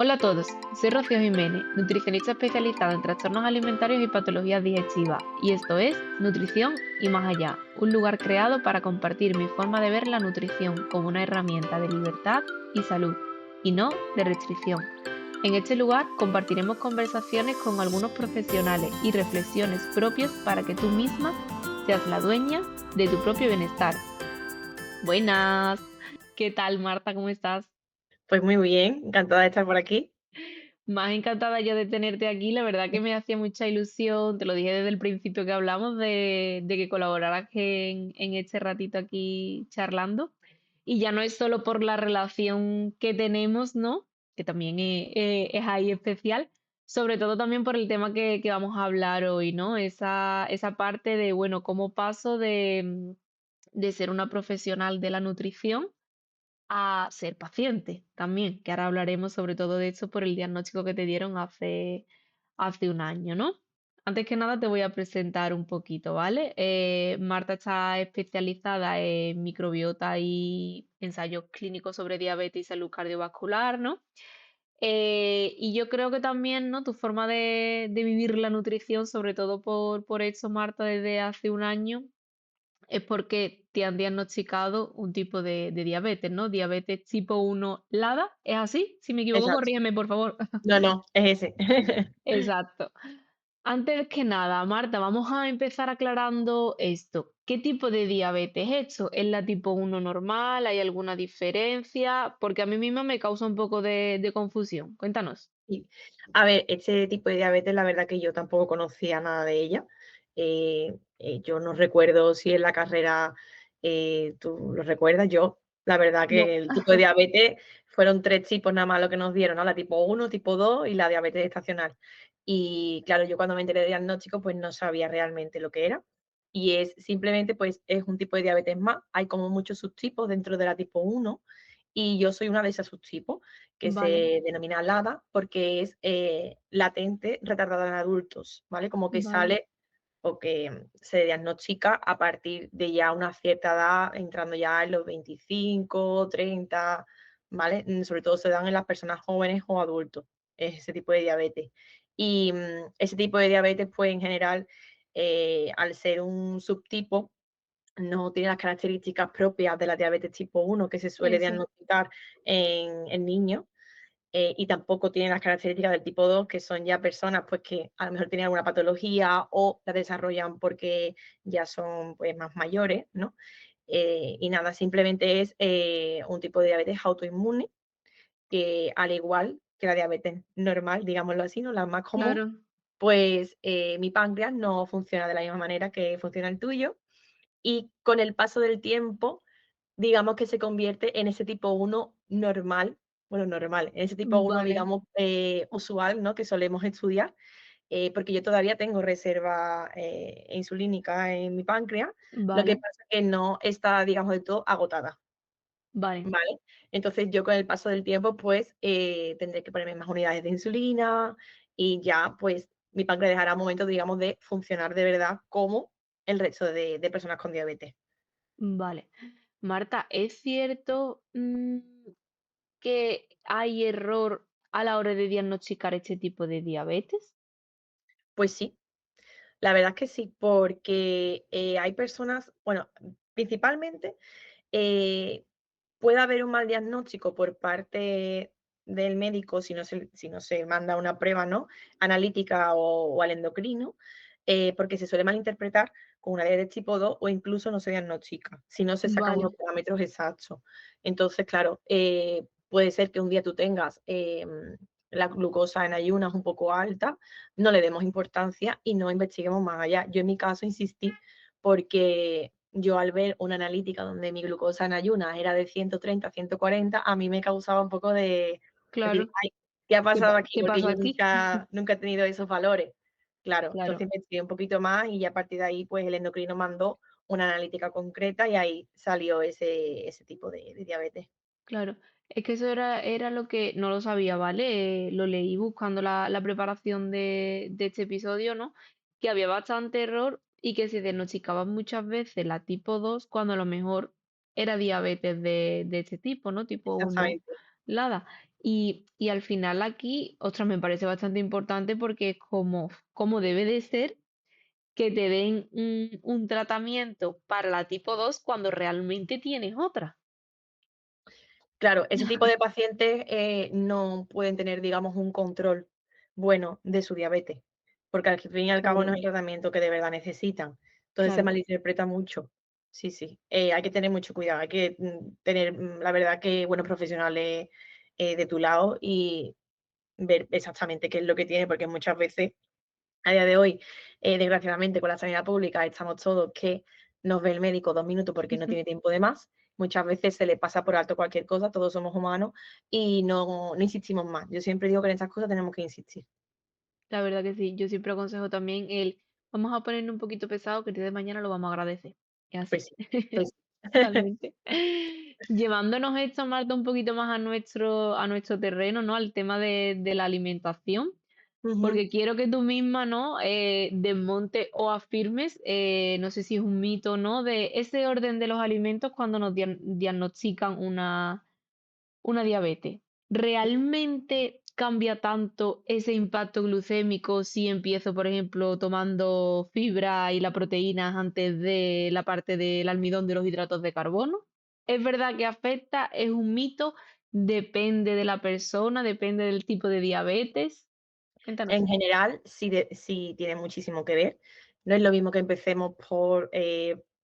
Hola a todos, soy Rocío Jiménez, nutricionista especializada en trastornos alimentarios y patologías digestivas, y esto es Nutrición y Más Allá, un lugar creado para compartir mi forma de ver la nutrición como una herramienta de libertad y salud, y no de restricción. En este lugar compartiremos conversaciones con algunos profesionales y reflexiones propias para que tú misma seas la dueña de tu propio bienestar. Buenas, ¿qué tal Marta? ¿Cómo estás? Pues muy bien, encantada de estar por aquí. Más encantada yo de tenerte aquí, la verdad que me hacía mucha ilusión, te lo dije desde el principio que hablamos, de que colaboraras en este ratito aquí charlando. Y ya no es solo por la relación que tenemos, ¿no? Que también es ahí especial, sobre todo también por el tema que vamos a hablar hoy, ¿no? Esa parte de, bueno, cómo paso de ser una profesional de la nutrición a ser paciente también, que ahora hablaremos sobre todo de esto por el diagnóstico que te dieron hace un año, ¿no? Antes que nada te voy a presentar un poquito, ¿vale? Marta está especializada en microbiota y ensayos clínicos sobre diabetes y salud cardiovascular, ¿no? Y yo creo que también, ¿no? Tu forma de vivir la nutrición, sobre todo por eso, Marta, desde hace un año, es porque te han diagnosticado un tipo de diabetes, ¿no? Diabetes tipo 1 LADA, ¿es así? Si me equivoco, Exacto. corrígeme, por favor. No, no, es ese. Exacto. Antes que nada, Marta, vamos a empezar aclarando esto. ¿Qué tipo de diabetes es esto? ¿Es la tipo 1 normal? ¿Hay alguna diferencia? Porque a mí misma me causa un poco de confusión. Cuéntanos. Sí. A ver, este tipo de diabetes, la verdad que yo tampoco conocía nada de ella. Yo no recuerdo si en la carrera tú lo recuerdas. Yo, la verdad No. que el tipo de diabetes fueron tres tipos nada más lo que nos dieron, ¿no? La tipo uno, tipo 2 y la diabetes estacional. Y claro, yo cuando me enteré del diagnóstico, pues no sabía realmente lo que era. Y es simplemente, pues es un tipo de diabetes más. Hay como muchos subtipos dentro de la tipo uno y yo soy una de esas subtipos que Vale, se denomina LADA porque es latente retardada en adultos, ¿vale? Como que vale, sale o que se diagnostica a partir de ya una cierta edad, entrando ya en los 25, 30, ¿vale? Sobre todo se dan en las personas jóvenes o adultos, es ese tipo de diabetes. Y ese tipo de diabetes, pues en general, al ser un subtipo, no tiene las características propias de la diabetes tipo uno que se suele eso. diagnosticar en niños, y tampoco tiene las características del tipo 2 que son ya personas pues que a lo mejor tienen alguna patología o la desarrollan porque ya son pues más mayores, ¿no? Y nada, simplemente es un tipo de diabetes autoinmune que al igual que la diabetes normal, digámoslo así, ¿no? La más común, Claro. pues mi páncreas no funciona de la misma manera que funciona el tuyo y con el paso del tiempo, digamos que se convierte en ese tipo uno normal, bueno, normal, en ese tipo uno, Vale, digamos, usual, ¿no? Que solemos estudiar, porque yo todavía tengo reserva insulínica en mi páncreas, lo que vale, pasa es que no está, digamos, del todo agotada, vale. ¿vale? Entonces yo con el paso del tiempo, pues tendré que ponerme más unidades de insulina y ya, pues mi páncreas dejará un momento, digamos, de funcionar de verdad como el resto de personas con diabetes. Vale. Marta, ¿es cierto que hay error a la hora de diagnosticar este tipo de diabetes? Pues sí, la verdad es que sí, porque hay personas, bueno, principalmente eh, puede haber un mal diagnóstico por parte del médico si no se manda una prueba, ¿no? Analítica o al endocrino, porque se suele malinterpretar con una diabetes tipo 2 o incluso no se diagnostica, si no se sacan unos Vale, parámetros exactos. Entonces, claro, puede ser que un día tú tengas la glucosa en ayunas un poco alta, no le demos importancia y no investiguemos más allá. Yo en mi caso insistí porque yo al ver una analítica donde mi glucosa en ayunas era de 130, 140, a mí me causaba un poco de decir: claro. "Ay, ¿qué ha pasado aquí?", ¿Qué porque pasó yo aquí? nunca he tenido esos valores. Claro, entonces Claro, investigué un poquito más y ya a partir de ahí, pues el endocrino mandó una analítica concreta y ahí salió ese tipo de diabetes. claro. Es que eso era lo que no lo sabía, ¿vale? Lo leí buscando la preparación de este episodio, ¿no? Que había bastante error y que se diagnosticaba muchas veces la tipo 2 cuando a lo mejor era diabetes de este tipo, ¿no? Tipo 1 Exactamente. LADA. Y al final aquí, ostras, me parece bastante importante porque es como debe de ser que te den un tratamiento para la tipo 2 cuando realmente tienes otra. Claro, ese tipo de pacientes, no pueden tener, digamos, un control bueno de su diabetes, porque al fin y al cabo no Claro, es el tratamiento que de verdad necesitan. Entonces se claro, malinterpreta mucho. Sí, sí, hay que tener mucho cuidado, hay que, tener, la verdad que buenos profesionales, de tu lado y ver exactamente qué es lo que tiene, porque muchas veces a día de hoy, desgraciadamente, con la sanidad pública estamos todos que nos ve el médico 2 minutos porque no tiene tiempo de más. Muchas veces se le pasa por alto cualquier cosa, todos somos humanos y no insistimos más. Yo siempre digo que en estas cosas tenemos que insistir. la verdad que sí. Yo siempre aconsejo también vamos a ponerle un poquito pesado que el día de mañana lo vamos a agradecer. Es Pues así, sí, pues sí. totalmente. Llevándonos esto, Marta, un poquito más a nuestro terreno, ¿no? Al tema de la alimentación. Ujú. Porque quiero que tú misma, ¿no? Desmontes o afirmes, no sé si es un mito o no, de ese orden de los alimentos cuando nos diagnostican una diabetes. ¿Realmente cambia tanto ese impacto glucémico si empiezo, por ejemplo, tomando fibra y la proteína antes de la parte del almidón de los hidratos de carbono? ¿Es verdad que afecta? ¿Es un mito? ¿Depende de la persona? ¿Depende del tipo de diabetes? Cuéntanos. En general, sí tiene muchísimo que ver. No es lo mismo que empecemos por,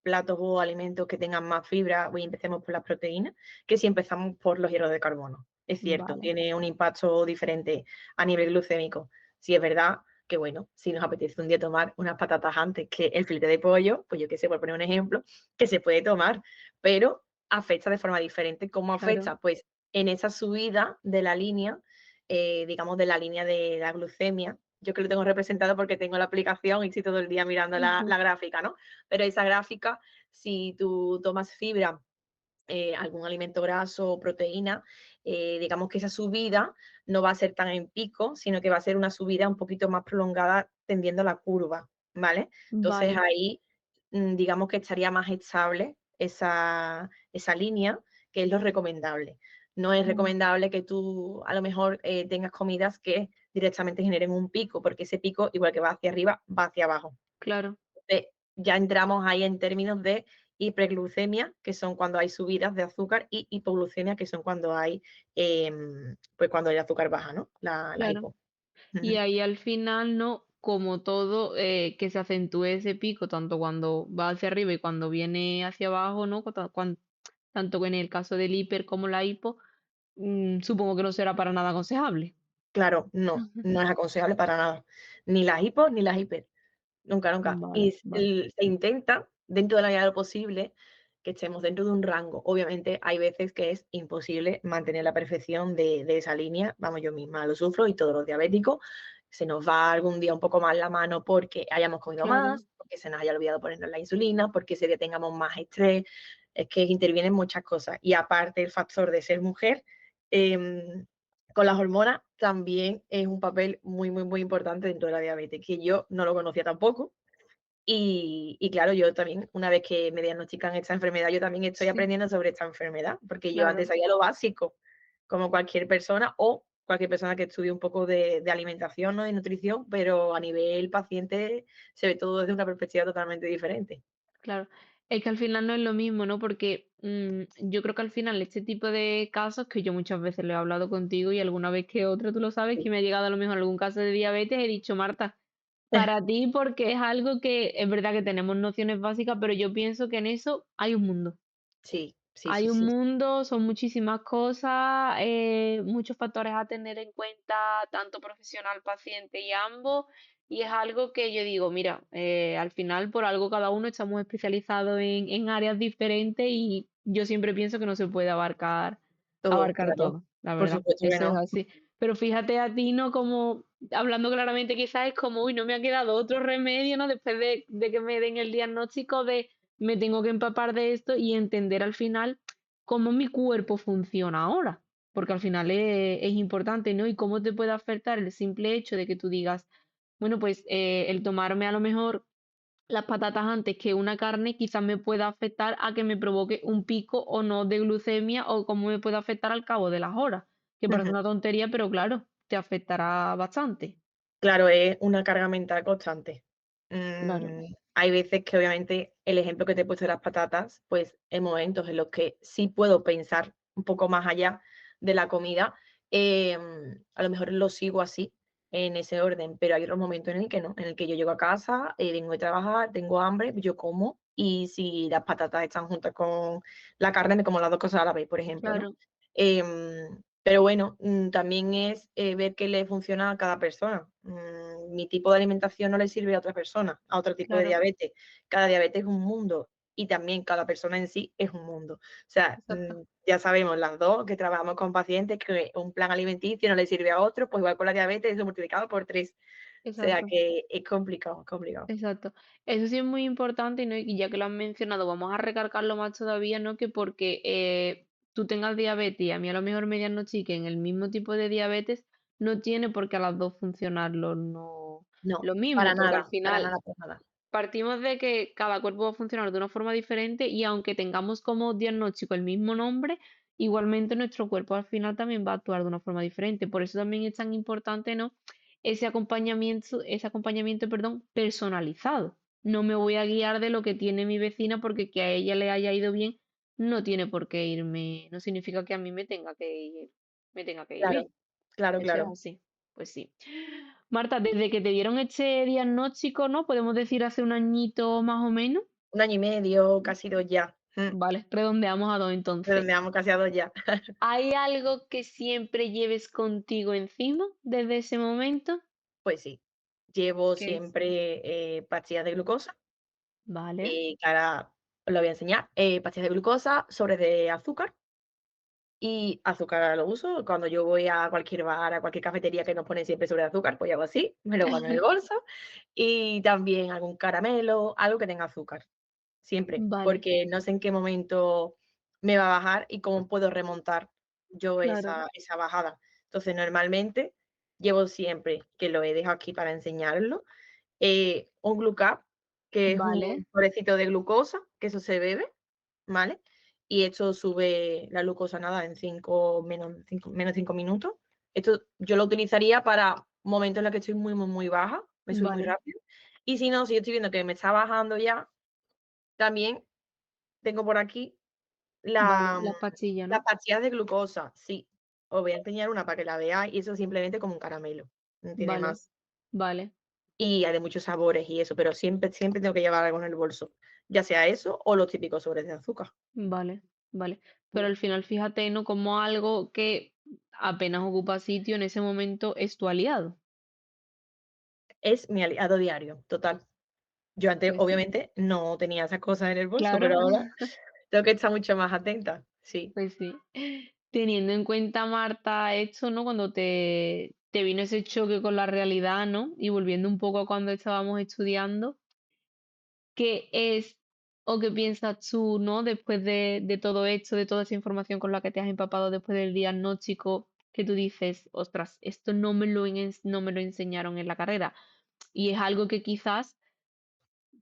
platos o alimentos que tengan más fibra y empecemos por las proteínas, que si empezamos por los hidratos de carbono. Es cierto, Vale, tiene un impacto diferente a nivel glucémico. Sí es verdad que, bueno, si nos apetece un día tomar unas patatas antes que el filete de pollo, pues yo qué sé, por poner un ejemplo, que se puede tomar, pero afecta de forma diferente. ¿Cómo claro. afecta? Pues en esa subida de la línea, digamos, de la línea de la glucemia. Yo que lo tengo representado porque tengo la aplicación y estoy todo el día mirando Ujú. la gráfica, ¿no? Pero esa gráfica, si tú tomas fibra, algún alimento graso o proteína, digamos que esa subida no va a ser tan en pico, sino que va a ser una subida un poquito más prolongada tendiendo a la curva, ¿vale? Entonces Vale, ahí, digamos que estaría más estable esa línea, que es lo recomendable. No es mm, recomendable que tú a lo mejor tengas comidas que directamente generen un pico, porque ese pico, igual que va hacia arriba, va hacia abajo. claro, Ya entramos ahí en términos de hiperglucemia, que son cuando hay subidas de azúcar, y hipoglucemia, que son cuando hay, pues cuando el azúcar baja, ¿no? La claro. hipo. Y Ujú. ahí al final, ¿no? Como todo, que se acentúe ese pico, tanto cuando va hacia arriba y cuando viene hacia abajo, ¿no? Tanto en el caso del hiper como la hipo, supongo que no será para nada aconsejable. Claro, no es aconsejable para nada. Ni las hipos ni las hiper. Nunca, nunca. Y Vale, vale, se intenta, dentro de la medida de lo posible, que estemos dentro de un rango. Obviamente, hay veces que es imposible mantener la perfección de esa línea. Vamos, yo misma lo sufro y todos los diabéticos. Se nos va algún día un poco más la mano porque hayamos comido claro, más, porque se nos haya olvidado ponernos la insulina, porque ese día tengamos más estrés. Es que intervienen muchas cosas. Y aparte, el factor de ser mujer, em, con las hormonas también es un papel muy, muy, muy importante dentro de la diabetes, que yo no lo conocía tampoco. Y claro, yo también, una vez que me diagnostican esta enfermedad, yo también estoy sí, aprendiendo sobre esta enfermedad, porque yo antes claro. sabía lo básico, como cualquier persona o cualquier persona que estudie un poco de alimentación, ¿no? Y nutrición, pero a nivel paciente se ve todo desde una perspectiva totalmente diferente. Claro, es que al final no es lo mismo, ¿no? Porque yo creo que al final este tipo de casos, que yo muchas veces lo he hablado contigo y alguna vez que otra, tú lo sabes, Sí. que me ha llegado a lo mejor algún caso de diabetes, he dicho, Marta, para ti, porque es algo que es verdad que tenemos nociones básicas, pero yo pienso que en eso hay un mundo. Sí, sí, Hay sí, un sí, mundo, son muchísimas cosas, muchos factores a tener en cuenta, tanto profesional, paciente y ambos, y es algo que yo digo, mira, al final por algo cada uno estamos especializados en áreas diferentes y yo siempre pienso que no se puede abarcar, todo, abarcar claro. todo, la Por verdad, supuesto que eso es no. así. Pero fíjate a ti, ¿no? Como, hablando claramente quizás es como, uy, no me ha quedado otro remedio, ¿no? Después de que me den el diagnóstico de me tengo que empapar de esto y entender al final cómo mi cuerpo funciona ahora, porque al final es importante, ¿no? Y cómo te puede afectar el simple hecho de que tú digas, bueno, pues el tomarme a lo mejor las patatas antes que una carne quizás me pueda afectar a que me provoque un pico o no de glucemia o cómo me puede afectar al cabo de las horas. que parece Ujú. una tontería, pero claro, te afectará bastante. Claro, es una carga mental constante. Claro, Hay veces que obviamente el ejemplo que te he puesto de las patatas, pues en momentos en los que sí puedo pensar un poco más allá de la comida, a lo mejor lo sigo así, en ese orden, pero hay otros momentos en el que no, en el que yo llego a casa, vengo de trabajar, tengo hambre, yo como y si las patatas están juntas con la carne, me como las 2 cosas a la vez, por ejemplo, ¿no? claro, Pero bueno, también es, ver qué le funciona a cada persona. Mi tipo de alimentación no le sirve a otra persona, a otro tipo de claro, diabetes. Cada diabetes es un mundo y también cada persona en sí es un mundo. O sea, exacto, ya sabemos las 2 que trabajamos con pacientes que un plan alimenticio no le sirve a otro, pues igual con la diabetes eso multiplicado por 3. O sea exacto. que es complicado, complicado. Exacto. Eso sí es muy importante, ¿no? Y ya que lo han mencionado, vamos a recalcarlo más todavía, ¿no? Que porque tú tengas diabetes y a mí a lo mejor me diagnostiquen el mismo tipo de diabetes, no tiene por qué a las dos funcionar No, lo mismo, porque al para final nada, para nada. partimos de que cada cuerpo va a funcionar de una forma diferente y aunque tengamos como diagnóstico el mismo nombre, igualmente nuestro cuerpo al final también va a actuar de una forma diferente. Por eso también es tan importante, ¿no? Ese acompañamiento, perdón, personalizado. No me voy a guiar de lo que tiene mi vecina porque que a ella le haya ido bien, no tiene por qué irme, no significa que a mí me tenga que ir Claro, bien. claro, Eso es claro. así. Pues sí. Marta, desde que te dieron este diagnóstico, ¿no? Podemos decir hace un añito más o menos. 1 año y medio, casi 2 ya. Vale, redondeamos a dos entonces. Redondeamos casi a 2 ya. ¿Hay algo que siempre lleves contigo encima desde ese momento? Pues sí, llevo ¿Qué es? siempre, pastillas de glucosa, Vale, que ahora os lo voy a enseñar, pastillas de glucosa, sobres de azúcar, y azúcar lo uso cuando yo voy a cualquier bar, a cualquier cafetería que nos ponen siempre sobre de azúcar, pues yo hago así, me lo guardo en el bolso, y también algún caramelo, algo que tenga azúcar, siempre, vale, porque no sé en qué momento me va a bajar y cómo puedo remontar yo claro, esa bajada. Entonces, normalmente llevo siempre, que lo he dejado aquí para enseñarlo, un Glucap, que es vale, un sobrecito de glucosa, que eso se bebe, ¿vale? Y esto sube la glucosa, nada, en 5 minutos. Esto yo lo utilizaría para momentos en los que estoy muy, muy, muy baja, me sube muy vale, rápido. Y si no, si yo estoy viendo que me está bajando ya, también tengo por aquí vale. la Las pastillas, las ¿no? pastillas de glucosa, sí. Os voy a enseñar una para que la veáis, y eso simplemente como un caramelo, no tiene Vale, más. vale, Y hay de muchos sabores y eso, pero siempre, siempre tengo que llevar algo en el bolso, ya sea eso o los típicos sobres de azúcar. vale, vale. Pero Sí. al final, fíjate, ¿no? Como algo que apenas ocupa sitio en ese momento es tu aliado. Es mi aliado diario, total. Yo antes, Pues sí. obviamente, no tenía esas cosas en el bolso, Claro. pero ahora tengo que estar mucho más atenta. Sí, Pues sí. Teniendo en cuenta, Marta, esto, ¿no? Cuando te vino ese choque con la realidad, ¿no? Y volviendo un poco a cuando estábamos estudiando, ¿qué es o qué piensas tú, ¿no? Después de todo esto, de toda esa información con la que te has empapado después del diagnóstico, que tú dices, ostras, esto no me lo enseñaron en la carrera. Y es algo que quizás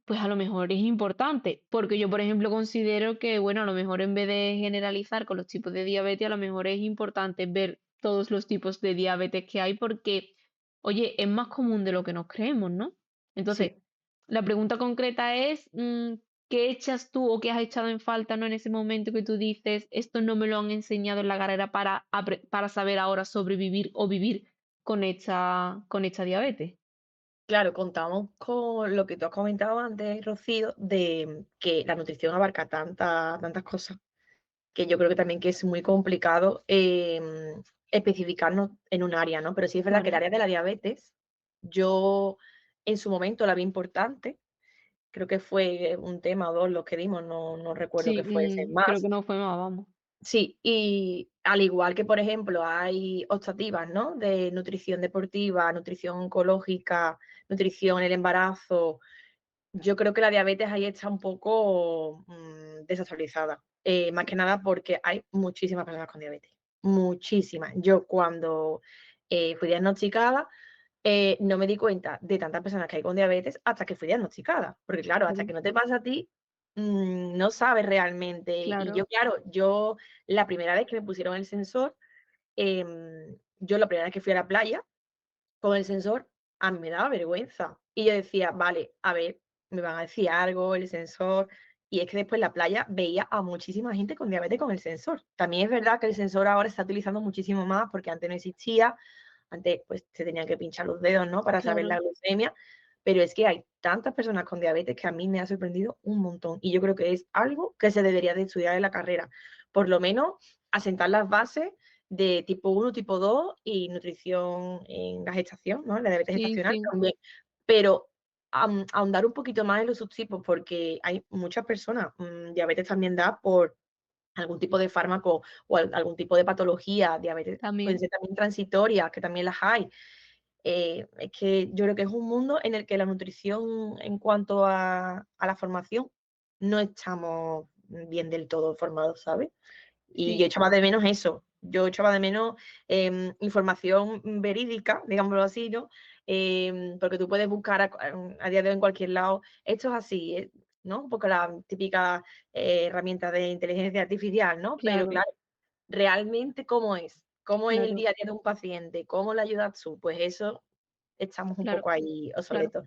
pues a lo mejor es importante, porque yo, por ejemplo, considero que, bueno, a lo mejor en vez de generalizar con los tipos de diabetes, a lo mejor es importante ver todos los tipos de diabetes que hay porque, oye, es más común de lo que nos creemos, ¿no? sí. Entonces, la pregunta concreta es, ¿qué echas tú o qué has echado en falta, ¿no? En ese momento que tú dices, esto no me lo han enseñado en la carrera para saber ahora sobrevivir o vivir con esta diabetes. Claro, contamos con lo que tú has comentado antes, Rocío, de que la nutrición abarca tantas cosas, que yo creo que también que es muy complicado, especificarnos en un área, ¿no? Pero sí es verdad que el Claro. área de la diabetes, yo en su momento la vi importante. Creo que fue un tema o 2 los que dimos, no recuerdo Sí, que fuesen creo que más. no fue más, vamos. Sí, y al igual que, por ejemplo, hay optativas, ¿no? De nutrición deportiva, nutrición oncológica, nutrición en el embarazo. Yo creo que la diabetes ahí está un poco, desactualizada, más que nada porque hay muchísimas personas con diabetes, muchísimas. Yo cuando, fui diagnosticada, no me di cuenta de tantas personas que hay con diabetes hasta que fui diagnosticada, porque claro, hasta Sí, que no te pasa a ti, no sabes realmente. Y claro, yo, claro, yo la primera vez que me pusieron el sensor, yo la primera vez que fui a la playa con el sensor, a mí me daba vergüenza. Y yo decía: "Vale, a ver, me van a decir algo, el sensor". Y es que después en la playa veía a muchísima gente con diabetes con el sensor. También es verdad que el sensor ahora se está utilizando muchísimo más, porque antes no existía. Antes, pues, se tenían que pinchar los dedos, ¿no?, para saber la Claro, glucemia, pero es que hay tantas personas con diabetes que a mí me ha sorprendido un montón. Y yo creo que es algo que se debería de estudiar en la carrera. Por lo menos asentar las bases de tipo 1, tipo 2 y nutrición en la gestación, ¿no? En la diabetes sí, gestacional sí, también. Pero ahondar un poquito más en los subtipos, porque hay muchas personas, diabetes también da por algún tipo de fármaco o algún tipo de patología, diabetes pueden también, ser también transitorias, que también las hay. Es que yo creo que es un mundo en el que la nutrición, en cuanto a la formación, no estamos bien del todo formados, ¿sabes? Y yo sí, echaba de menos eso. Yo echaba de menos, información verídica, digámoslo así, ¿no? Porque tú puedes buscar a día de hoy en cualquier lado, esto es así, ¿no? Un poco la típica, herramienta de inteligencia artificial, ¿no? Pero claro, claro, realmente, ¿cómo es? ¿Cómo es el claro, día a día de un paciente? ¿Cómo le ayudas tú? Pues eso estamos un claro, poco ahí claro. obsoletos.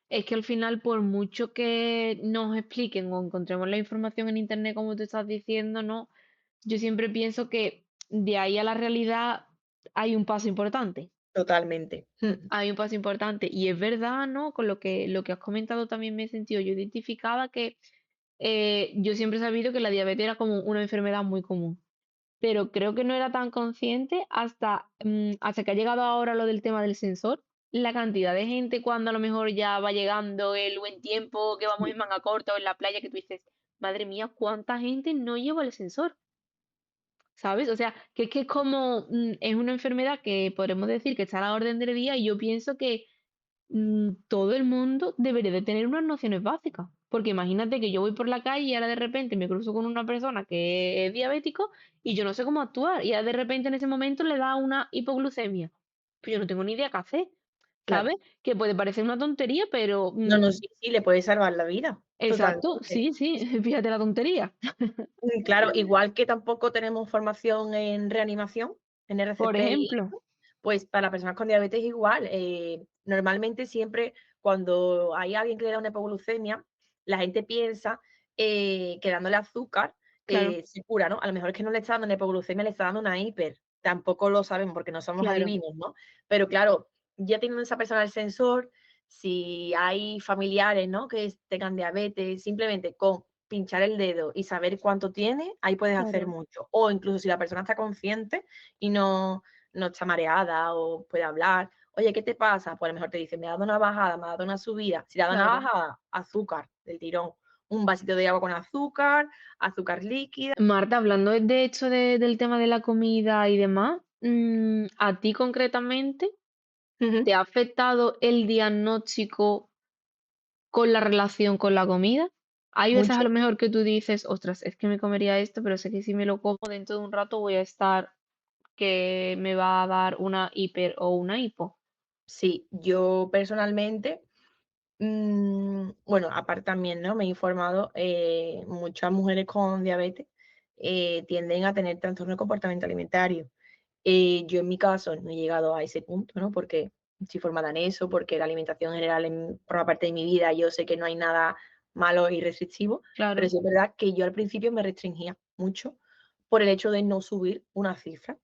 Es que al final, por mucho que nos expliquen o encontremos la información en internet, como tú estás diciendo, ¿no? Yo siempre pienso que de ahí a la realidad hay un paso importante. Totalmente. Hay un paso importante. Y es verdad, ¿no? Con lo que has comentado también me he sentido yo identificada que yo siempre he sabido que la diabetes era como una enfermedad muy común. Pero creo que no era tan consciente hasta que ha llegado ahora lo del tema del sensor. La cantidad de gente cuando a lo mejor ya va llegando el buen tiempo, que vamos Sí, en manga corta o en la playa, que tú dices, madre mía, cuánta gente no lleva el sensor, ¿sabes? O sea, que es que es una enfermedad que podremos decir que está a la orden del día y yo pienso que todo el mundo debería de tener unas nociones básicas. Porque imagínate que yo voy por la calle y ahora de repente me cruzo con una persona que es diabético y yo no sé cómo actuar. Y ahora de repente en ese momento le da una hipoglucemia. Pues yo no tengo ni idea qué hacer, claro. ¿sabes? Que puede parecer una tontería, pero No, no, sí, sí, le puede salvar la vida, exacto, totalmente. sí, sí, fíjate la tontería. Claro, igual que tampoco tenemos formación en reanimación, en Por RCP y ejemplo, eso, pues para personas con diabetes igual. Normalmente siempre cuando hay alguien que le da una hipoglucemia, la gente piensa, que dándole azúcar, claro, se cura, ¿no? A lo mejor es que no le está dando una hipoglucemia, le está dando una hiper. Tampoco lo sabemos porque no somos claro, adivinos, ¿no? Pero claro, ya teniendo esa persona el sensor, si hay familiares, ¿no?, que tengan diabetes, simplemente con pinchar el dedo y saber cuánto tiene, ahí puedes hacer claro, mucho. O incluso si la persona está consciente y no está mareada o puede hablar. Oye, ¿qué te pasa? Pues a lo mejor te dice, me ha dado una bajada, me ha dado una subida. Si le ha dado una claro. bajada, azúcar del tirón. Un vasito de agua con azúcar, azúcar líquida. Marta, hablando de hecho del tema de la comida y demás, a ti concretamente, Ujú. ¿te ha afectado el diagnóstico con la relación con la comida? Hay veces a Mucho. lo mejor que tú dices, ostras, es que me comería esto, pero sé que si me lo como dentro de un rato voy a estar que me va a dar una hiper o una hipo. Sí, yo personalmente, bueno, aparte también, ¿no? Me he informado, muchas mujeres con diabetes tienden a tener trastorno de comportamiento alimentario. Yo en mi caso no he llegado a ese punto, ¿no? Porque estoy formada en eso, porque la alimentación en general forma parte de mi vida, yo sé que no hay nada malo y restrictivo, pero Claro, sí es verdad que yo al principio me restringía mucho por el hecho de no subir una cifra.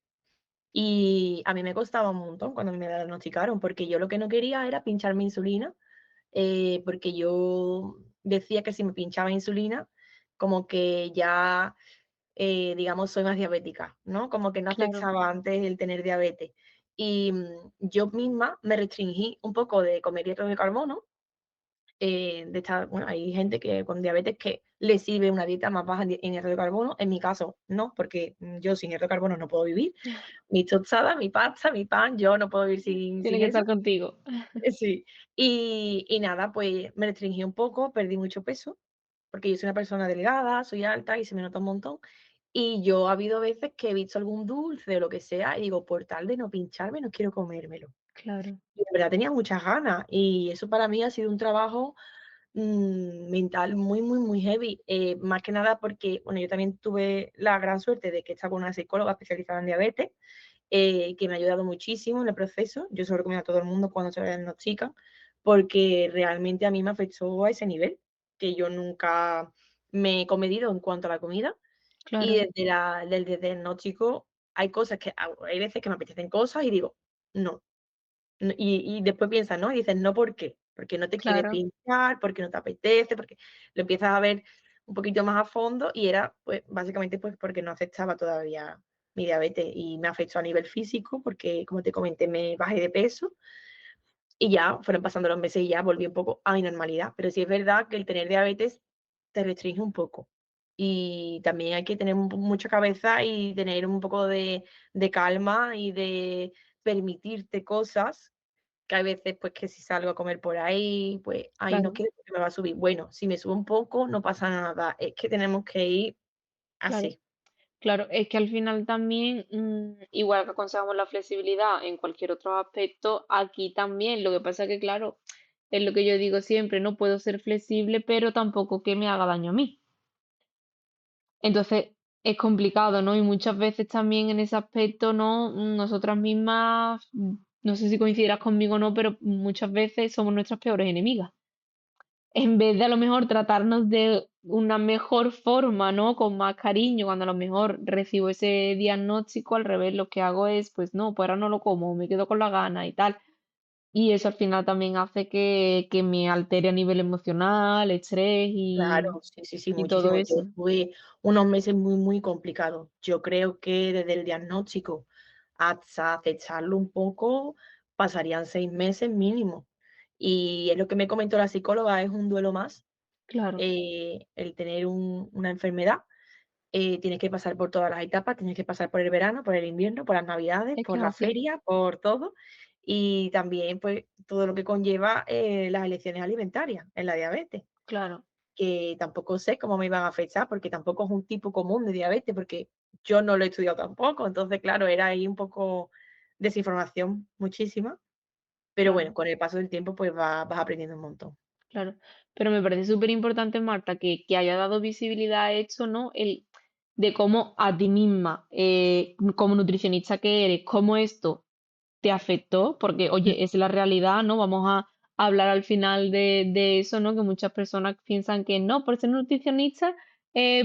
Y a mí me costaba un montón cuando me diagnosticaron, porque yo lo que no quería era pincharme insulina, porque yo decía que si me pinchaba insulina, como que ya, digamos, soy más diabética, ¿no? Como que no claro, aceptaba antes el tener diabetes. Y yo misma me restringí un poco de comer hidratos de carbono. Bueno, hay gente que con diabetes que le sirve una dieta más baja en hidratos de carbono. En mi caso, no, porque yo sin hidratos de carbono no puedo vivir. Mi tostada, mi pasta, mi pan, yo no puedo vivir tiene sin que eso. estar contigo. Sí. Y nada, pues me restringí un poco, perdí mucho peso, porque yo soy una persona delgada, soy alta y se me nota un montón. Y yo ha habido veces que he visto algún dulce o lo que sea y digo, por tal de no pincharme, no quiero comérmelo. Claro, Y de verdad tenía muchas ganas y eso para mí ha sido un trabajo mental muy, muy, muy heavy. Más que nada porque, bueno, yo también tuve la gran suerte de que estaba con una psicóloga especializada en diabetes que me ha ayudado muchísimo en el proceso. Yo se lo recomiendo a todo el mundo cuando se lo diagnostican, porque realmente a mí me afectó a ese nivel, que yo nunca me he comedido en cuanto a la comida. Y claro, desde el diagnóstico hay cosas que hay veces que me apetecen cosas y digo: "No". Y después piensas, ¿no? Y dices: "No, ¿por qué?". Porque no te quieres claro, pinchar, porque no te apetece, porque lo empiezas a ver un poquito más a fondo y era, pues, básicamente, pues, porque no aceptaba todavía mi diabetes y me afectó a nivel físico porque, como te comenté, me bajé de peso y ya fueron pasando los meses y ya volví un poco a mi normalidad. Pero sí es verdad que el tener diabetes te restringe un poco. Y también hay que tener mucha cabeza y tener un poco de calma y de permitirte cosas que hay veces, pues, que si salgo a comer por ahí, pues, ay, no claro, quiero porque me va a subir. Bueno, si me sube un poco, no pasa nada. Es que tenemos que ir claro. así. Claro, es que al final también, igual que aconsejamos la flexibilidad en cualquier otro aspecto, aquí también. Lo que pasa que, claro, es lo que yo digo siempre, no puedo ser flexible, pero tampoco que me haga daño a mí. Entonces, es complicado, ¿no? Y muchas veces también en ese aspecto, ¿no? Nosotras mismas, no sé si coincidirás conmigo o no, pero muchas veces somos nuestras peores enemigas. En vez de a lo mejor tratarnos de una mejor forma, ¿no? Con más cariño, cuando a lo mejor recibo ese diagnóstico, al revés, lo que hago es, pues no, pues ahora no lo como, me quedo con la gana y tal. Y eso al final también hace que me altere a nivel emocional, estrés Claro, sí, sí, sí, y todo muchísimo. Yo eso. tuve unos meses muy, muy complicados. Yo creo que desde el diagnóstico hasta aceptarlo un poco, pasarían 6 meses mínimo. Y es lo que me comentó la psicóloga, es un duelo más, Claro, el tener una enfermedad. Tienes que pasar por todas las etapas, tienes que pasar por el verano, por el invierno, por las navidades, es que por es la así, feria, por todo. Y también, pues, todo lo que conlleva, las elecciones alimentarias en la diabetes, claro, que tampoco sé cómo me iban a afectar, porque tampoco es un tipo común de diabetes, porque yo no lo he estudiado tampoco. Entonces, claro, era ahí un poco desinformación muchísima, pero bueno, claro. con el paso del tiempo, pues vas aprendiendo un montón. Claro, pero me parece súper importante, Marta, que haya dado visibilidad a esto, ¿no? El de cómo a ti misma, como nutricionista que eres, cómo esto te afectó, porque, Mm, oye, es la realidad, ¿no? Vamos a hablar al final de eso, ¿no? Que muchas personas piensan que no, por ser nutricionista,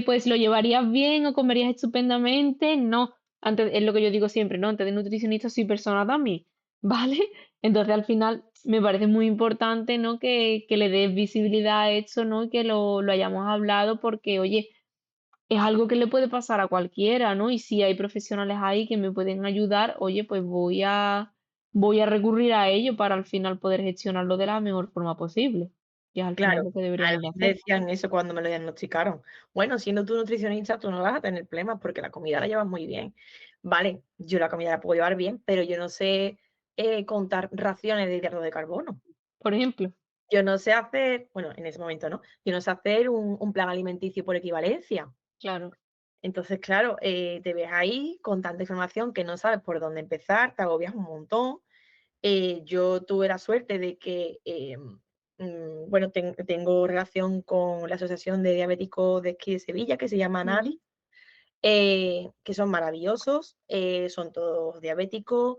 pues lo llevarías bien o comerías estupendamente. No, antes, es lo que yo digo siempre, ¿no? Antes de nutricionista soy persona también, ¿vale? Entonces, al final, me parece muy importante, ¿no? Que le des visibilidad a esto, ¿no? Y que lo hayamos hablado porque, oye, es algo que le puede pasar a cualquiera, ¿no? Y si hay profesionales ahí que me pueden ayudar, oye, pues voy a recurrir a ello para al final poder gestionarlo de la mejor forma posible, que es al final claro, lo que a mí deberíamos de me hacer. decían eso cuando me lo diagnosticaron. Bueno, siendo tú nutricionista, tú no vas a tener problemas porque la comida la llevas muy bien. Vale, yo la comida la puedo llevar bien, pero yo no sé, contar raciones de hidratos de carbono. Por ejemplo, Yo no sé hacer, bueno, en ese momento no, yo no sé hacer un plan alimenticio por equivalencia. claro, Entonces, claro, te ves ahí con tanta información que no sabes por dónde empezar, te agobias un montón. Yo tuve la suerte de que, bueno, tengo relación con la Asociación de Diabéticos de aquí de Sevilla, que se llama ujú, ANADI, que son maravillosos, son todos diabéticos,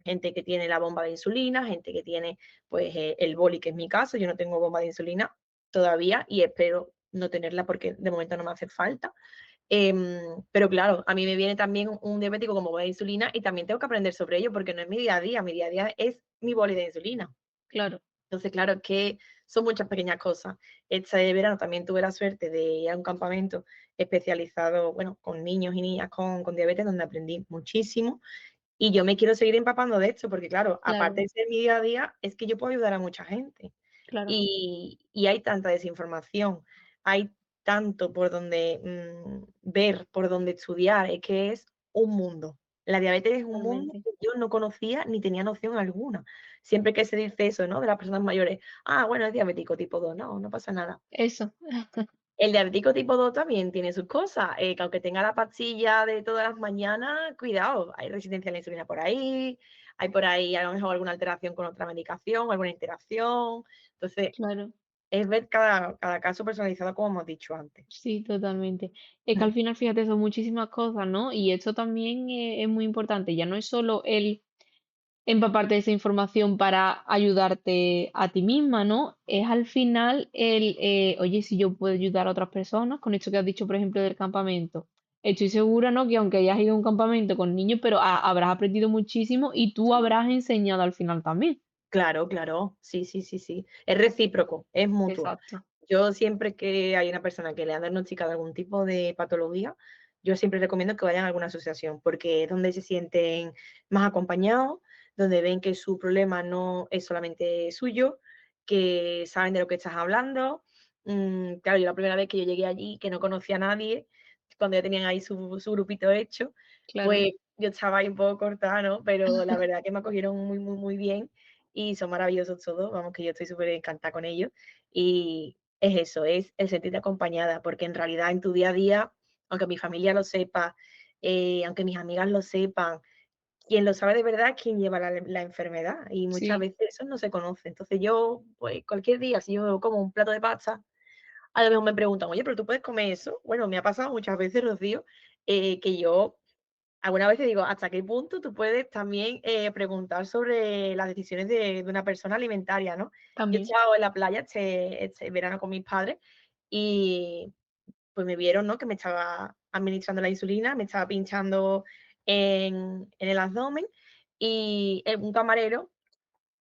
gente que tiene la bomba de insulina, gente que tiene, pues, el boli, que es mi caso. Yo no tengo bomba de insulina todavía y espero no tenerla porque de momento no me hace falta. Pero claro, a mí me viene también un diabético con bomba de insulina y también tengo que aprender sobre ello porque no es mi día a día es mi boli de insulina. claro, Entonces, claro, es que son muchas pequeñas cosas. Este verano también tuve la suerte de ir a un campamento especializado, bueno, con niños y niñas con diabetes, donde aprendí muchísimo. Y yo me quiero seguir empapando de esto, porque claro, aparte claro, de ser mi día a día, es que yo puedo ayudar a mucha gente. claro, Y hay tanta desinformación, hay tanto por donde ver, por donde estudiar, es que es un mundo. La diabetes es un mundo totalmente. que yo no conocía ni tenía noción alguna. Siempre que se dice eso, ¿no? De las personas mayores, ah, bueno, es diabético tipo 2, no, no pasa nada. Eso, El diabético tipo 2 también tiene sus cosas, que aunque tenga la pastilla de todas las mañanas, cuidado, hay resistencia a la insulina por ahí, hay por ahí a lo mejor alguna alteración con otra medicación, alguna interacción. Entonces, claro. es ver cada caso personalizado, como hemos dicho antes. Sí, totalmente. Es que Mm, al final, fíjate, son muchísimas cosas, ¿no? Y esto también es muy importante. Ya no es solo el empaparte de esa información para ayudarte a ti misma, ¿no? Es al final oye, si yo puedo ayudar a otras personas, con esto que has dicho, por ejemplo, del campamento. Estoy segura, ¿no? Que aunque hayas ido a un campamento con niños, pero habrás aprendido muchísimo y tú sí. habrás enseñado al final también. Claro, claro. Sí, sí, sí, sí. Es recíproco, es mutuo. Exacto, Yo siempre que hay una persona que le han diagnosticado algún tipo de patología, yo siempre recomiendo que vayan a alguna asociación, porque es donde se sienten más acompañados, donde ven que su problema no es solamente suyo, que saben de lo que estás hablando. Claro, yo la primera vez que yo llegué allí, que no conocía a nadie, cuando ya tenían ahí su grupito hecho, claro. pues yo estaba ahí un poco cortada, ¿no? Pero la verdad que me acogieron muy, muy, muy bien y son maravillosos todos, vamos, que yo estoy súper encantada con ellos. Y es eso, es el sentirte acompañada, porque en realidad en tu día a día, aunque mi familia lo sepa, aunque mis amigas lo sepan, quien lo sabe de verdad es quien lleva la enfermedad y muchas Sí, veces eso no se conoce. Entonces yo, pues cualquier día, si yo como un plato de pasta, a lo mejor me preguntan, oye, pero tú puedes comer eso. Bueno, me ha pasado muchas veces, Rocío, que yo algunas veces digo, ¿hasta qué punto tú puedes también preguntar sobre las decisiones de una persona alimentaria, ¿no? Yo he también. estado en la playa este verano con mis padres y pues me vieron, ¿no? Que me estaba administrando la insulina, me estaba pinchando en el abdomen y un camarero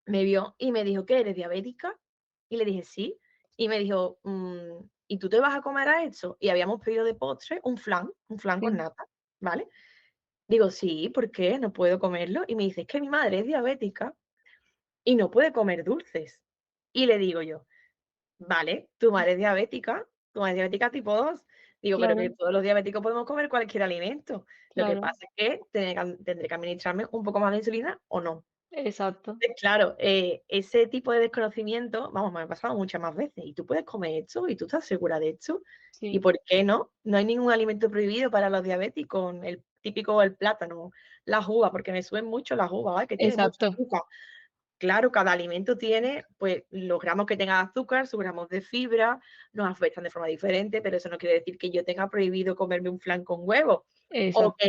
me vio y me dijo, ¿qué eres diabética? Y le dije, sí. Y me dijo, ¿y tú te vas a comer a esto? Y habíamos pedido de postre un flan con Sí, nata, ¿vale? Digo, sí, ¿por qué? No puedo comerlo. Y me dice, es que mi madre es diabética y no puede comer dulces. Y le digo yo, vale, tu madre es diabética tipo 2. Digo, pero que claro, todos los diabéticos podemos comer cualquier alimento. Lo que claro. pasa es que tendré que administrarme un poco más de insulina o no. Exacto. Claro, ese tipo de desconocimiento, vamos, me ha pasado muchas más veces. ¿Y tú puedes comer esto? ¿Y tú estás segura de esto? ¿Y Sí, por qué no? No hay ningún alimento prohibido para los diabéticos, el típico el plátano, las uvas, porque me suben mucho las uvas, ay, que tienen mucho exacto, azúcar. Claro, cada alimento tiene, pues, los gramos que tenga de azúcar, sus gramos de fibra, nos afectan de forma diferente, pero eso no quiere decir que yo tenga prohibido comerme un flan con huevo, exacto.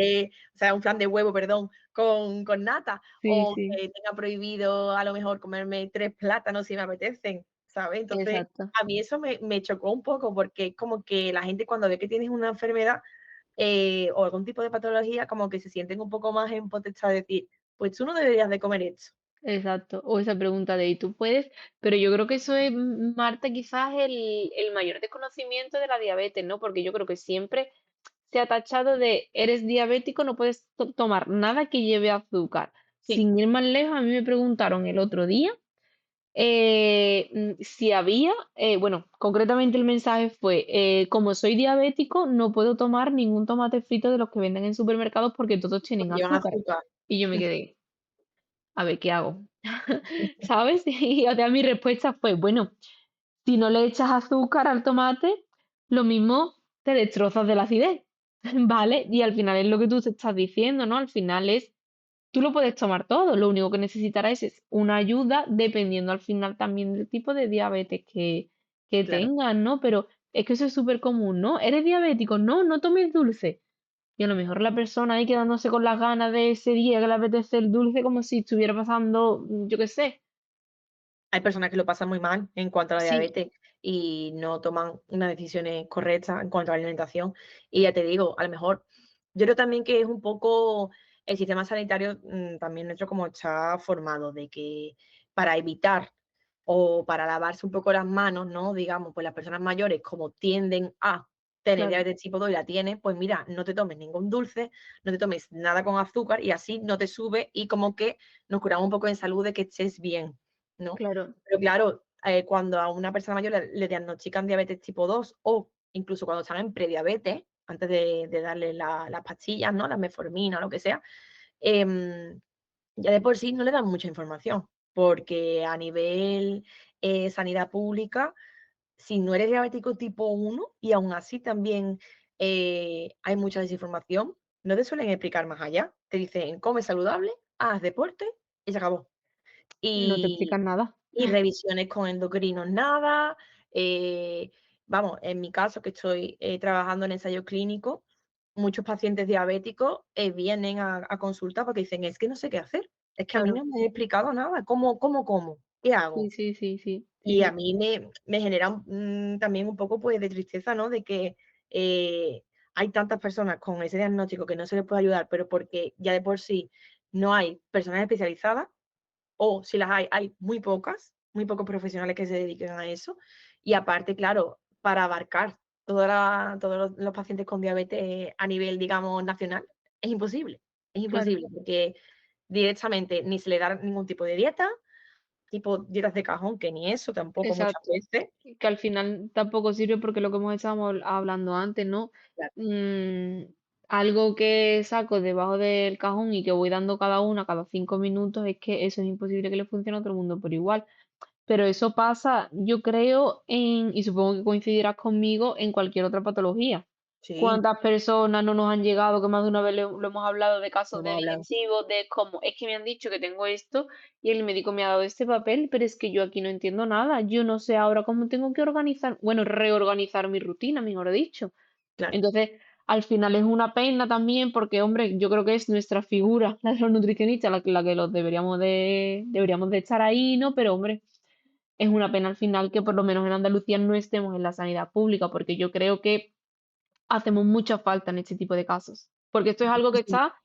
o sea, un flan de huevo, perdón, con nata, Sí, o sí, que tenga prohibido a lo mejor comerme 3 plátanos si me apetecen, ¿sabes? Entonces, exacto, a mí eso me chocó un poco, porque es como que la gente cuando ve que tienes una enfermedad, o algún tipo de patología, como que se sienten un poco más en potestad de decir: "Pues tú no deberías de comer esto". exacto. O esa pregunta de ¿y tú puedes? Pero yo creo que eso es, Marta, quizás el mayor desconocimiento de la diabetes, ¿no? Porque yo creo que siempre se ha tachado de eres diabético, no puedes tomar nada que lleve azúcar. Sí. Sin ir más lejos, a mí me preguntaron el otro día si había, bueno, concretamente el mensaje fue, como soy diabético, no puedo tomar ningún tomate frito de los que venden en supermercados porque todos tienen Porque llevan azúcar. azúcar. Y yo me quedé, a ver, ¿qué hago? ¿Sabes? Y o sea, mi respuesta fue, bueno, si no le echas azúcar al tomate, lo mismo te destrozas de la acidez, ¿vale? Y al final es lo que tú te estás diciendo, ¿no? Al final es, tú lo puedes tomar todo, lo único que necesitarás es una ayuda dependiendo al final también del tipo de diabetes que Claro. tengas, ¿no? Pero es que eso es súper común, ¿no? ¿Eres diabético? No, no tomes dulce. Y a lo mejor la persona ahí quedándose con las ganas de ese día que le apetece el dulce como si estuviera pasando, yo qué sé. Hay personas que lo pasan muy mal en cuanto a la Sí, diabetes y no toman unas decisiones correctas en cuanto a la alimentación. Y ya te digo, a lo mejor, yo creo también que es un poco el sistema sanitario, también nuestro como está formado, de que para evitar o para lavarse un poco las manos, ¿no? Digamos, pues las personas mayores como tienden a tener claro, diabetes tipo 2 y la tienen, pues mira, no te tomes ningún dulce, no te tomes nada con azúcar y así no te sube y como que nos curamos un poco en salud de que estés bien, ¿no? claro, Pero claro, cuando a una persona mayor le diagnostican diabetes tipo 2 o incluso cuando están en prediabetes, antes de darle las pastillas, ¿no? La metformina o lo que sea, em, ya de por sí no le dan mucha información, porque a nivel sanidad pública, si no eres diabético tipo 1 y aún así también hay mucha desinformación, no te suelen explicar más allá. Te dicen, come saludable, haz deporte y se acabó. no te Y explican nada. y revisiones con endocrinos nada, Eh, Vamos, en mi caso, que estoy trabajando en ensayo clínico, muchos pacientes diabéticos vienen a consulta porque dicen, es que no sé qué hacer, es que a mí Claro. no me he explicado nada, ¿cómo? ¿Qué Sí, hago? sí, sí, sí, sí, Y a sí. mí me genera también un poco, pues, de tristeza, ¿no? De que, hay tantas personas con ese diagnóstico que no se les puede ayudar, pero porque ya de por sí no hay personas especializadas, o si las hay muy pocas, muy pocos profesionales que se dediquen a eso. Y aparte, claro, para abarcar todos los pacientes con diabetes a nivel, digamos, nacional, es Claro. imposible, porque directamente ni se le da ningún tipo de dieta, tipo dietas de cajón, que ni eso tampoco muchas Exacto. veces. Que al final tampoco sirve porque lo que hemos estado hablando antes, ¿no? Claro, Mm, algo que saco debajo del cajón y que voy dando cada una cada 5 minutos, es que eso es imposible que le funcione a todo el mundo por igual. Pero eso pasa, yo creo, y supongo que coincidirás conmigo, en cualquier otra patología. sí, ¿Cuántas personas no nos han llegado, que más de una vez lo hemos hablado, de lo casos de hemos hablado. digestivos, de cómo es que me han dicho que tengo esto y el médico me ha dado este papel, pero es que yo aquí no entiendo nada, yo no sé ahora cómo tengo que organizar, bueno, reorganizar mi rutina, mejor dicho. Claro, Entonces, al final es una pena también porque, hombre, yo creo que es nuestra figura, la de los nutricionistas, la que los deberíamos de estar ahí, ¿no? Pero, hombre, es una pena al final que por lo menos en Andalucía no estemos en la sanidad pública, porque yo creo que hacemos mucha falta en este tipo de casos, porque esto es algo que muchísimo, está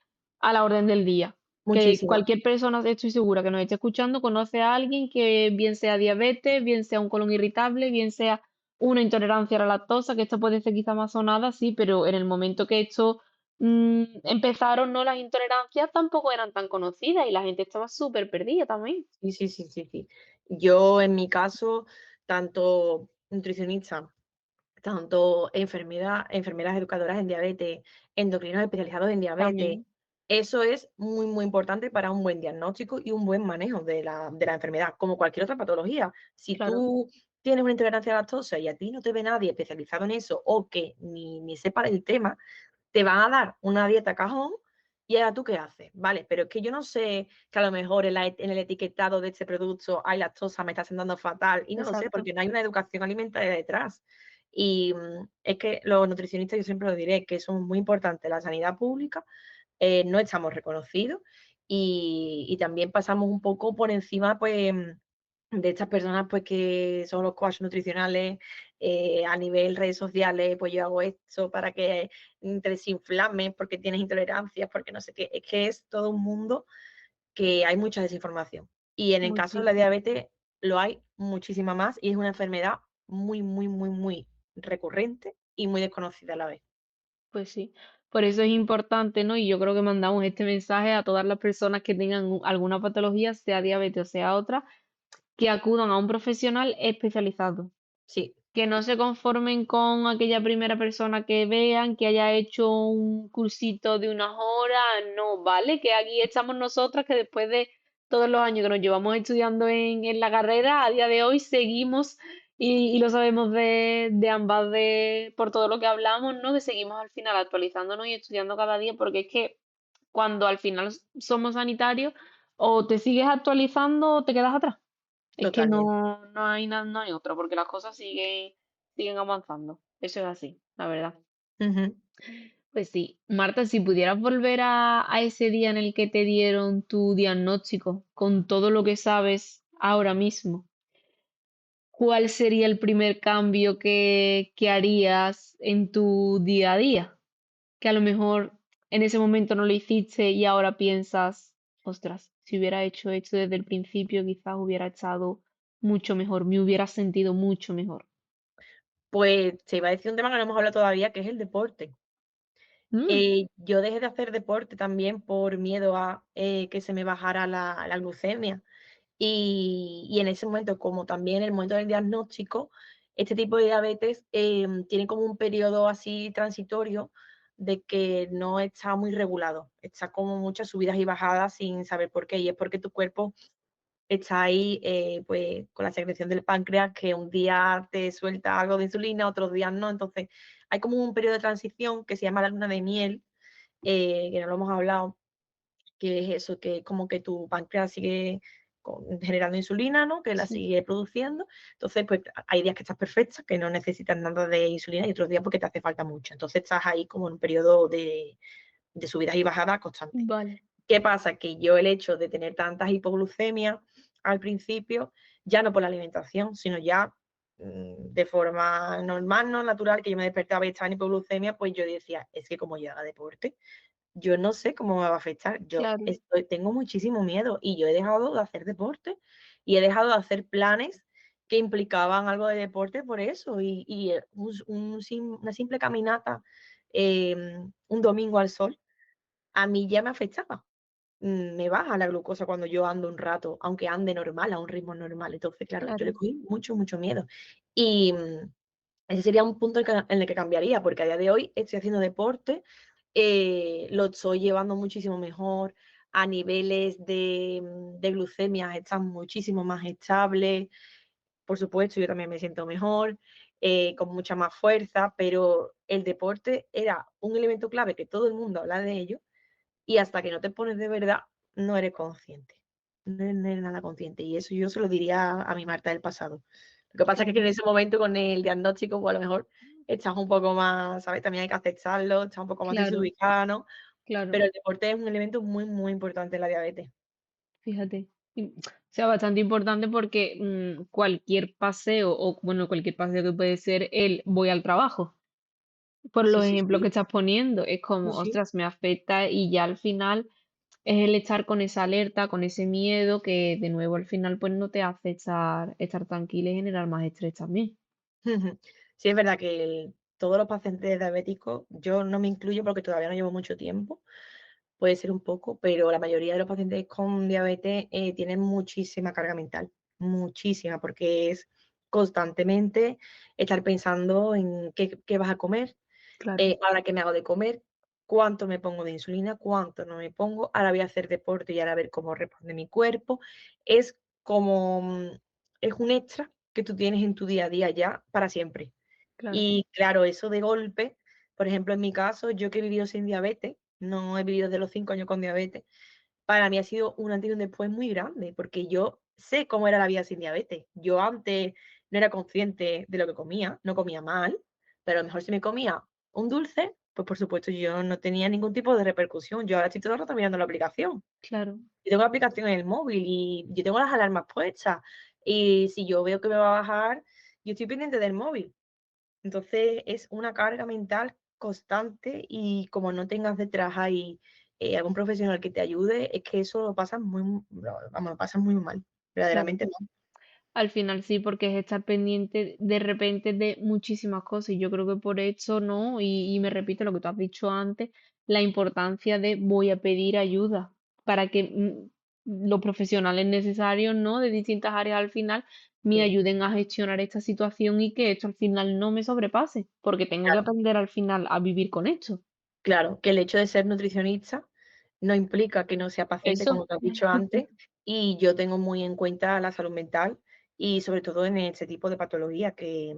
a la orden del día, que muchísimo. cualquier persona, estoy segura, que nos esté escuchando, conoce a alguien que bien sea diabetes, bien sea un colon irritable, bien sea una intolerancia a la lactosa, que esto puede ser quizá más sonada, sí, pero en el momento que esto empezaron, ¿no? Las intolerancias tampoco eran tan conocidas y la gente estaba súper perdida también. Sí, sí, sí, sí, sí. Yo, en mi caso, tanto nutricionista, tanto enfermeras educadoras en diabetes, endocrinos especializados en diabetes, También, eso es muy, muy importante para un buen diagnóstico y un buen manejo de la enfermedad, como cualquier otra patología. Si claro, tú tienes una intolerancia a la lactosa y a ti no te ve nadie especializado en eso o que ni sepa el tema, te van a dar una dieta cajón y ahora tú qué haces, ¿vale? Pero es que yo no sé que a lo mejor en el etiquetado de este producto hay lactosa, me está sentando fatal y no lo sé exacto, porque no hay una educación alimentaria detrás. Y es que los nutricionistas, yo siempre lo diré, que son muy importantes la sanidad pública, no estamos reconocidos y también pasamos un poco por encima, pues, de estas personas, pues, que son los coaches nutricionales, a nivel redes sociales, pues yo hago esto para que te desinflames porque tienes intolerancias, porque no sé qué. Es que es todo un mundo que hay mucha desinformación. Y en el caso de la muchísimo. diabetes lo hay muchísima más y es una enfermedad muy, muy, muy, muy recurrente y muy desconocida a la vez. Pues sí, por eso es importante, ¿no? Y yo creo que mandamos este mensaje a todas las personas que tengan alguna patología, sea diabetes o sea otra, que acudan a un profesional especializado, Sí, que no se conformen con aquella primera persona que vean, que haya hecho un cursito de unas horas, no, ¿vale? Que aquí estamos nosotras, que después de todos los años que nos llevamos estudiando en la carrera, a día de hoy seguimos y lo sabemos de ambas, por todo lo que hablamos, ¿no? Que seguimos al final actualizándonos y estudiando cada día, porque es que cuando al final somos sanitarios, o te sigues actualizando o te quedas atrás. Es que totalmente. no hay otra, porque las cosas siguen avanzando. Eso es así, la verdad. Ujú. Pues sí, Marta, si pudieras volver a ese día en el que te dieron tu diagnóstico, con todo lo que sabes ahora mismo, ¿cuál sería el primer cambio que harías en tu día a día? Que a lo mejor en ese momento no lo hiciste y ahora piensas, ostras, si hubiera hecho esto desde el principio, quizás hubiera estado mucho mejor, me hubiera sentido mucho mejor. Pues te iba a decir un tema que no hemos hablado todavía, que es el deporte. Mm, Yo dejé de hacer deporte también por miedo a que se me bajara la glucemia. Y en ese momento, como también en el momento del diagnóstico, este tipo de diabetes tiene como un periodo así transitorio de que no está muy regulado, está como muchas subidas y bajadas sin saber por qué, y es porque tu cuerpo está ahí pues con la secreción del páncreas, que un día te suelta algo de insulina, otros días no, entonces hay como un periodo de transición que se llama la luna de miel, que no lo hemos hablado, que es eso, que es como que tu páncreas sigue generando insulina, ¿no? Que la Sí, sigue produciendo. Entonces, pues hay días que estás perfecta, que no necesitas nada de insulina, y otros días porque te hace falta mucho. Entonces estás ahí como en un periodo de subidas y bajadas constantes. vale, ¿Qué pasa? Que yo el hecho de tener tantas hipoglucemias al principio, ya no por la alimentación, sino ya de forma normal, no natural, que yo me despertaba y estaba en hipoglucemia, pues yo decía, es que como yo haga deporte, yo no sé cómo me va a afectar. claro, Tengo muchísimo miedo y yo he dejado de hacer deporte y he dejado de hacer planes que implicaban algo de deporte por eso. Una simple caminata un domingo al sol, a mí ya me afectaba. Me baja la glucosa cuando yo ando un rato, aunque ande normal, a un ritmo normal. Entonces, claro, yo le claro, cogí mucho, mucho miedo. Y ese sería un punto en el que cambiaría, porque a día de hoy estoy haciendo deporte, lo estoy llevando muchísimo mejor, a niveles de glucemia están muchísimo más estables, por supuesto, yo también me siento mejor, con mucha más fuerza, pero el deporte era un elemento clave que todo el mundo habla de ello, y hasta que no te pones de verdad, no eres consciente. No eres nada consciente. Y eso yo se lo diría a mi Marta del pasado. Lo que pasa es que claro, en ese momento con el diagnóstico, pues a lo mejor estás un poco más, ¿sabes? También hay que aceptarlo, estás un poco más claro, desubicada, ¿no? claro. Pero el deporte es un elemento muy, muy importante en la diabetes. Fíjate. O sea, bastante importante porque cualquier paseo, o bueno, cualquier paseo que puede ser el voy al trabajo, por Sí, los sí, ejemplos que sí. estás poniendo, es Sí, como, sí. ostras, me afecta y ya al final es el estar con esa alerta, con ese miedo que de nuevo al final pues no te hace estar tranquila y generar más estrés también. Ujú. Sí, es verdad que todos los pacientes diabéticos, yo no me incluyo porque todavía no llevo mucho tiempo, puede ser un poco, pero la mayoría de los pacientes con diabetes tienen muchísima carga mental, muchísima, porque es constantemente estar pensando en qué vas a comer, Claro, ahora qué me hago de comer, cuánto me pongo de insulina, cuánto no me pongo, ahora voy a hacer deporte y ahora a ver cómo responde mi cuerpo. Es como, es un extra que tú tienes en tu día a día ya para siempre. claro, Y claro, eso de golpe, por ejemplo, en mi caso, yo que he vivido sin diabetes, no he vivido desde los 5 años con diabetes, para mí ha sido un antes y un después muy grande, porque yo sé cómo era la vida sin diabetes. Yo antes no era consciente de lo que comía, no comía mal, pero a lo mejor si me comía un dulce, pues por supuesto yo no tenía ningún tipo de repercusión. Yo ahora estoy todo el rato mirando la aplicación. claro, Yo tengo la aplicación en el móvil y yo tengo las alarmas puestas. Y si yo veo que me va a bajar, yo estoy pendiente del móvil. Entonces es una carga mental constante y como no tengas detrás ahí algún profesional que te ayude, es que eso lo pasas vamos, lo pasas muy mal, claro. verdaderamente mal. Al final sí, porque es estar pendiente de repente de muchísimas cosas y yo creo que por eso, ¿no? Y me repito lo que tú has dicho antes, la importancia de voy a pedir ayuda para que los profesionales necesarios, ¿no? De distintas áreas al final me Sí, ayuden a gestionar esta situación y que esto al final no me sobrepase, porque tengo que claro, aprender al final a vivir con esto. claro, que el hecho de ser nutricionista no implica que no sea paciente, Eso, como te has dicho antes, y yo tengo muy en cuenta la salud mental y sobre todo en este tipo de patología que,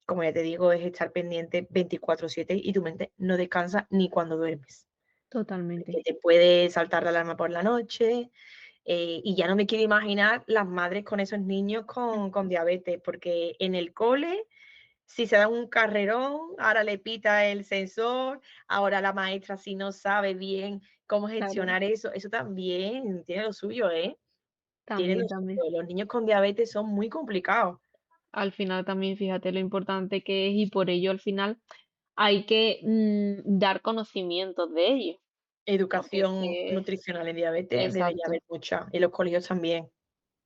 como ya te digo, es estar pendiente 24/7 y tu mente no descansa ni cuando duermes. totalmente. Que te puede saltar la alarma por la noche, y ya no me quiero imaginar las madres con esos niños con diabetes, porque en el cole, si se da un carrerón, ahora le pita el sensor, ahora la maestra si no sabe bien cómo Claro, gestionar eso, eso también tiene lo suyo, ¿eh? Tiene lo también, también. suyo. Los niños con diabetes son muy complicados. Al final también fíjate lo importante que es y por ello al final hay que dar conocimientos de ello, porque es Educación que nutricional en diabetes debería haber exacto, mucha, en los colegios también.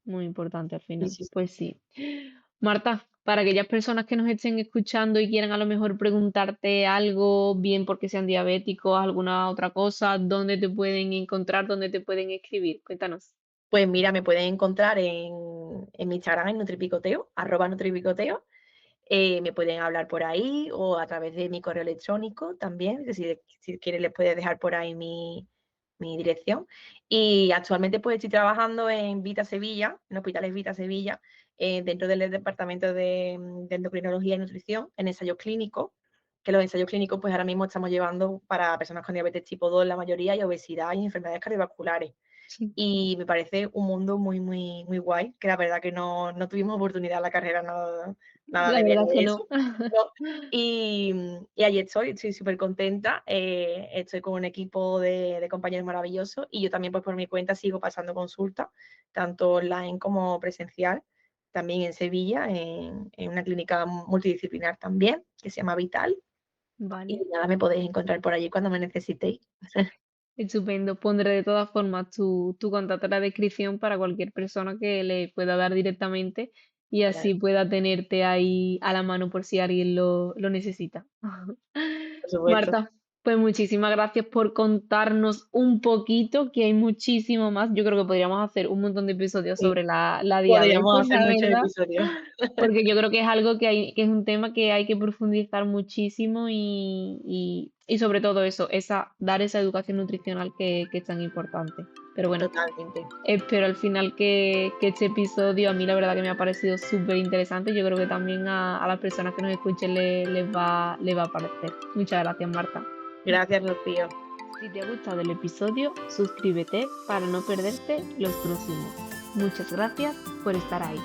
muy importante al Sí, final. sí, sí. Pues sí. Marta, para aquellas personas que nos estén escuchando y quieran a lo mejor preguntarte algo, bien porque sean diabéticos, alguna otra cosa, ¿dónde te pueden encontrar? ¿Dónde te pueden escribir? Cuéntanos. Pues mira, me pueden encontrar en mi Instagram, en nutripicoteo, @nutripicoteo. Me pueden hablar por ahí o a través de mi correo electrónico también, que si quieren les puedes dejar por ahí mi dirección. Y actualmente pues estoy trabajando en Vita Sevilla, en Hospitales Vita Sevilla, dentro del departamento de endocrinología y nutrición, en ensayos clínicos, que los ensayos clínicos pues ahora mismo estamos llevando para personas con diabetes tipo 2 la mayoría y obesidad y enfermedades cardiovasculares. y me parece un mundo muy, muy, muy guay, que la verdad que no tuvimos oportunidad en la carrera, nada La de ver verdad es que de no. eso, ¿no? Y allí estoy súper contenta, estoy con un equipo de compañeros maravillosos y yo también, pues, por mi cuenta sigo pasando consulta, tanto online como presencial, también en Sevilla, en una clínica multidisciplinar también, que se llama Vital, y Vale. nada, me podéis encontrar por allí cuando me necesitéis. Estupendo. Pondré de todas formas tu contacto en la descripción para cualquier persona que le pueda dar directamente y Claro, así pueda tenerte ahí a la mano por si alguien lo necesita. por supuesto. Marta, pues muchísimas gracias por contarnos un poquito, que hay muchísimo más. Yo creo que podríamos hacer un montón de episodios Sí, sobre la podríamos diabetes, hacer la muchos verdad. episodios. Porque yo creo que es algo que es un tema que hay que profundizar muchísimo y sobre todo eso, dar esa educación nutricional que es tan importante. Pero bueno, Totalmente. espero al final que este episodio a mí la verdad que me ha parecido súper interesante. Yo creo que también a las personas que nos escuchen les va a parecer. Muchas gracias, Marta. Gracias, Rocío. Si te ha gustado el episodio, suscríbete para no perderte los próximos. Muchas gracias por estar ahí.